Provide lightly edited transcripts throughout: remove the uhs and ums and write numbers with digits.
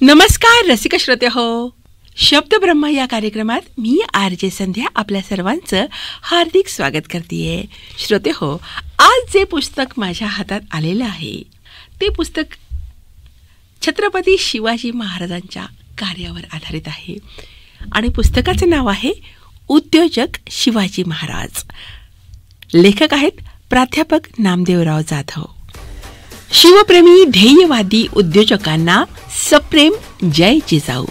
नमस्कार रसिक श्रोते हो, शब्द ब्रह्म या कार्यक्रमात मी आरजे संध्या आपल्या सर्वांचं हार्दिक स्वागत करतेय. श्रोते हो, आज जे पुस्तक माझ्या हातात आलेलं आहे ते पुस्तक छत्रपती शिवाजी महाराजांच्या कार्यावर आधारित आहे आणि पुस्तकाचे नाव आहे उद्योजक शिवाजी महाराज. लेखक आहेत प्राध्यापक नामदेवराव जाधव. शिवप्रेमी ध्येयवादी उद्योजकांना सप्रेम जय जिजाऊ.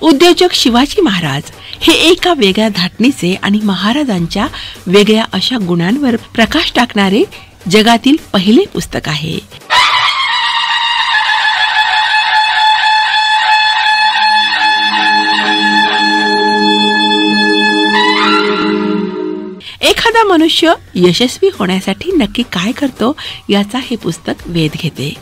उद्योजक शिवाजी महाराज हे एका वेगळ्या धाटणीचे आणि महाराजांच्या वेगळ्या अशा गुणांवर प्रकाश टाकणारे जगातील पहिले पुस्तक आहे. एखादा मनुष्य यशस्वी होण्यासाठी नक्की काय करतो याचा हे पुस्तक वेध घेते.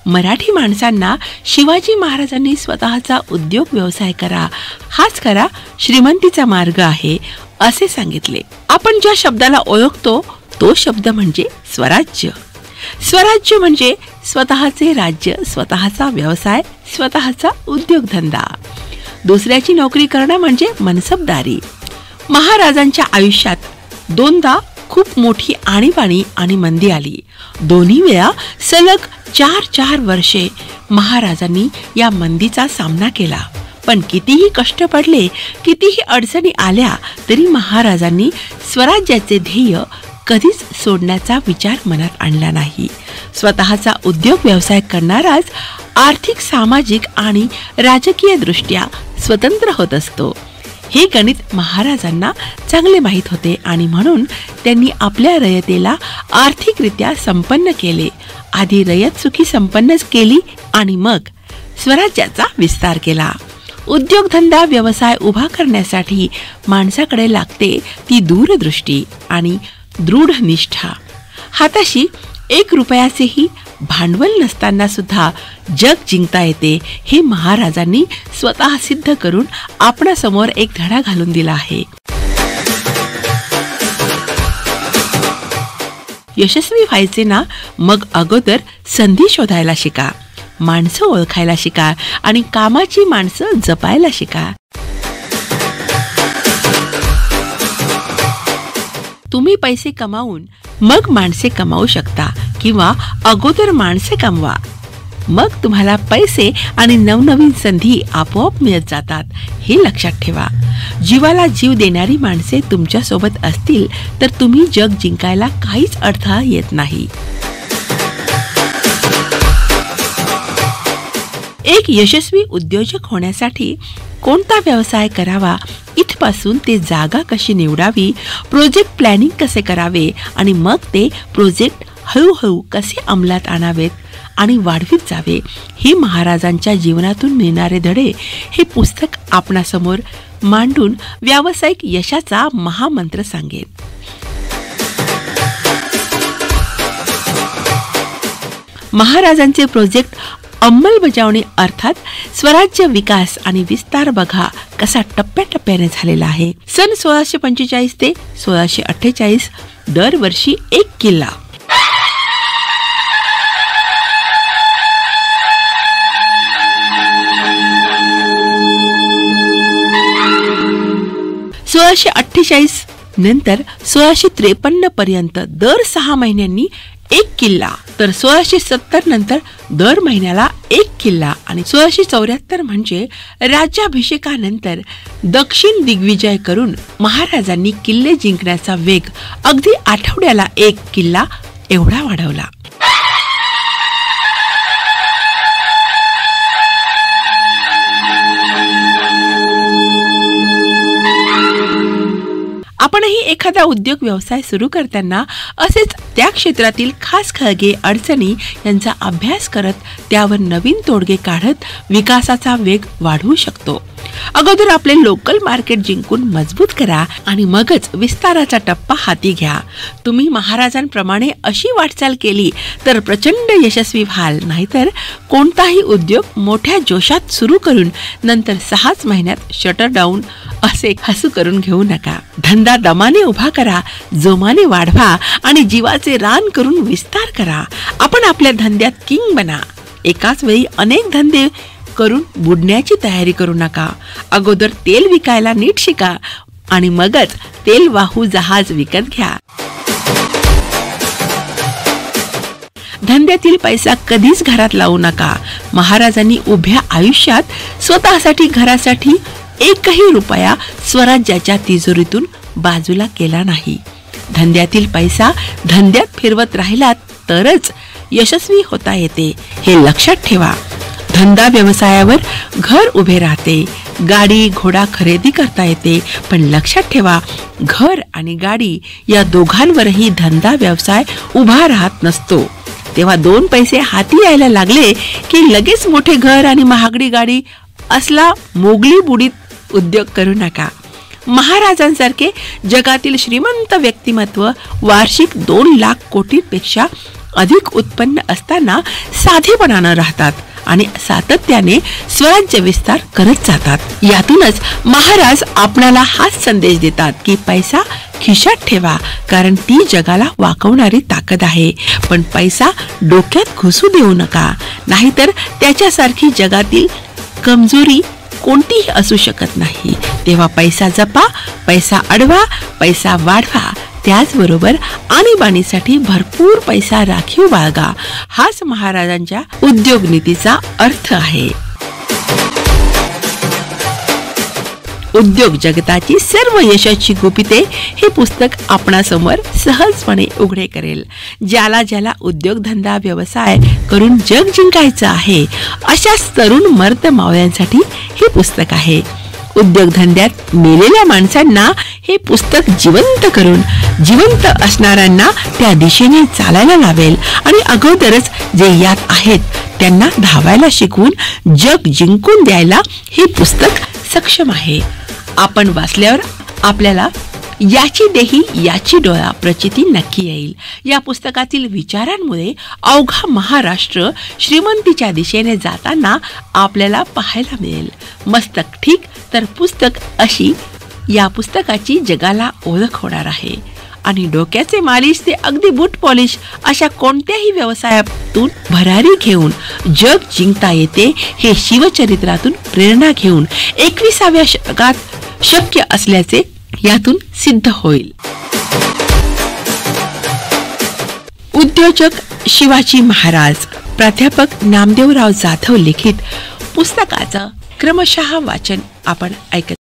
मराठी माणसांना शिवाजी महाराजांनी स्वतःचा उद्योग व्यवसाय करा, हाच खरा श्रीमंतीचा मार्ग आहे असे सांगितले. आपण ज्या शब्दाला ओळखतो तो शब्द म्हणजे स्वराज्य. स्वराज्य म्हणजे स्वतःचे राज्य, स्वतःचा व्यवसाय, स्वतःचा उद्योगधंदा. दुसऱ्याची नोकरी करणं म्हणजे मनसबदारी. महाराजांच्या आयुष्यात दोनदा खूप मोठी आणीबाणी आणि मंदी आली. दोन्ही वेळा सलग 4 वर्षे महाराजांनी या मंदीचा सामना केला. पण कितीही कष्ट पडले, कितीही अडचणी आल्या तरी महाराजांनी स्वराज्याचे ध्येय कधीच सोडण्याचा विचार मनात आणला नाही. स्वतःचा उद्योग व्यवसाय करणाराच आर्थिक, सामाजिक आणि राजकीय दृष्ट्या स्वतंत्र होत असतो. हे गणित महाराजांना चांगले माहीत होते आणि म्हणून त्यांनी आपल्या रयतेला आर्थिकरित्या संपन्न केले. आधी रयत सुखी संपन्नच केली आणि मग स्वराज्याचा विस्तार केला. उद्योगधंदा व्यवसाय उभा करण्यासाठी माणसाकडे लागते ती दूरदृष्टी आणि दृढ निष्ठा. हाताशी 1 रुपयाचेही भांडवल नसताना सुद्धा जग जिंकता येते हे महाराजांनी स्वतः सिद्ध करून आपणासमोर एक धडा घालून दिला आहे. यशस्वी व्हायचे ना, मग अगोदर संधी शोधायला शिका, माणसं ओळखायला शिका आणि कामाची माणसं जपायला शिका. तुम्ही पैसे कमावून मग माणसे कमावू शकता किंवा अगोदर माणसे कमवा, मग तुम्हाला पैसे आणि नवनवीन संधी आपोआप मिळत जातात. हे लक्षात ठेवा. जीवाला जीव देणारी माणसे तुमच्या सोबत असतील तर तुम्ही जग जिंकायला काहीच अडथळा येत नाही. एक यशस्वी उद्योजक होण्यासाठी कोणता व्यवसाय करावा, इथपासून ते जागा कशी निवडावी, प्रोजेक्ट प्लॅनिंग कसे करावे आणि मग ते प्रोजेक्ट हळूहळू कसे अंमलात आणावेत आणि वाढवित जावे, हे महाराजांच्या जीवनातून मिळणारे धडे हे पुस्तक आपणासमोर मांडून व्यावसायिक यशाचा महामंत्र सांगेल. महाराजांचे प्रोजेक्ट अंमलबजावणी अर्थात स्वराज्य विकास आणि विस्तार बघा कसा टप्प्याटप्प्याने झालेला आहे. सन 1645 ते 1648 दरवर्षी 1 किल्ला. नंतर 1653 पर्यंत दर 6 महिन्यांनी 1 किल्ला, तर 1670 नंतर दर महिन्याला 1 किल्ला आणि 1674 म्हणजे राज्याभिषेकानंतर दक्षिण दिग्विजय करून महाराजांनी किल्ले जिंकण्याचा वेग अगदी आठवड्याला 1 किल्ला एवढा वाढवला. आपणही एखादा उद्योग व्यवसाय सुरू करताना असेच त्या क्षेत्रातील खास खळगे अडचणी यांचा अभ्यास करत त्यावर नवीन तोडगे काढत विकासाचा वेग वाढवू शकतो. अगोदर आपले लोकल मार्केट जिंकून मजबूत करा आणि मगच विस्ताराचा टप्पा हाती घ्या. तुम्ही महाराजांप्रमाणे अशी वाटचाल केली तर प्रचंड यशस्वी व्हाल. नाहीतर कोणताही उद्योग मोठ्या जोशात सुरू करून नंतर 6 महिन्यात शटर डाऊन असे हसू करून घेऊ नका. धंदा दमाने उभा करा, जोमाने वाढवा आणि जीवाचे रान करून विस्तार करा. आपण आपल्या धंद्यात किंग बना. एकाच वेळी अनेक धंदे करून बुडण्याची तयारी करू नका. अगोदर तेल विकायला नीट शिका आणि मगच तेल वाहू जहाज विकत घ्या. धंद्यातील पैसा कधीच घरात लावू नका. महाराजांनी उभ्या आयुष्यात स्वतःसाठी घरासाठी एकही रुपया स्वराज्याच्या तिजोरीतून बाजूला केला नाही. धंद्यातील पैसा धंद्यात फिरवत राहिलात तरच यशस्वी होता येते, हे लक्षात ठेवा. धंदा व्यवसायावर घर उभे राहते, गाडी घोडा खरेदी करता येते, पण लक्षात ठेवा घर आणि गाडी या दोघांवरही धंदा व्यवसाय उभा राहत नसतो. तेव्हा 2 पैसे हाती यायला लागले की लगेच मोठे घर आणि महागडी गाडी असला मोगली बुडीत उद्योग करू नका. महाराजांसारखे जगातील श्रीमंत व्यक्तिमत्व वार्षिक 2 लाख कोटींपेक्षा अधिक उत्पन्न असताना साधेपणानं राहतात आणि सातत्याने स्वराज्य विस्तार करत जातात. यातूनच महाराज आपणाला हाच संदेश देतात की पैसा खिशात ठेवा, कारण ती जगाला वाकवणारी ताकद आहे. पण पैसा डोक्यात घुसू देऊ नका, नाहीतर त्याच्यासारखी जगातील कमजोरी कोणतीही असू शकत नाही. तेव्हा पैसा जपा, पैसा अडवा, पैसा वाढवा. त्याचबरोबर आणीबाणीसाठी भरपूर पैसा राखीव बाळगा. हाच महाराजांच्या उद्योग नीतीचा अर्थ आहे. उद्योग जगताची सर्व यशाची गुपिते हे पुस्तक आपणासमोर सहजपणे उघडे करेल. ज्याला ज्याला उद्योगधंदा व्यवसाय करून जग जिंकायचं आहे अशाच तरुण मर्द मावळ्यांसाठी हे पुस्तक आहे. उद्योगधंद्यात मेलेल्या माणसांना हे पुस्तक जिवंत करून जिवंत असणाऱ्यांना त्या दिशेने चालायला लावेल आणि अगोदरच जे यात आहेत त्यांना धावायला शिकवून जग जिंकून द्यायला हे पुस्तक सक्षम आहे. आपण वाचल्यावर आपल्याला याची देही याची डोळा प्रचिती नक्की येईल. या पुस्तकातील विचारांमुळे अवघा महाराष्ट्र श्रीमंतीच्या दिशेने जाताना आपल्याला पाहायला मिळेल. मस्तक ठीक तर पुस्तक अशी या पुस्तकाची जगाला ओळख होणार आहे. आणि डोक्याचे मालिश ते अगदी बूट पॉलिश अशा कोणत्याही व्यवसायातून भरारी घेऊन जग जिंकता येते हे शिवचरित्रातून प्रेरणा घेऊन 21व्या शतकात शक्य असल्याचे यातून सिद्ध होईल. उद्योजक शिवाजी महाराज प्राध्यापक नामदेवराव जाधव लिखित पुस्तकाचं क्रमशः वाचन आपण ऐकत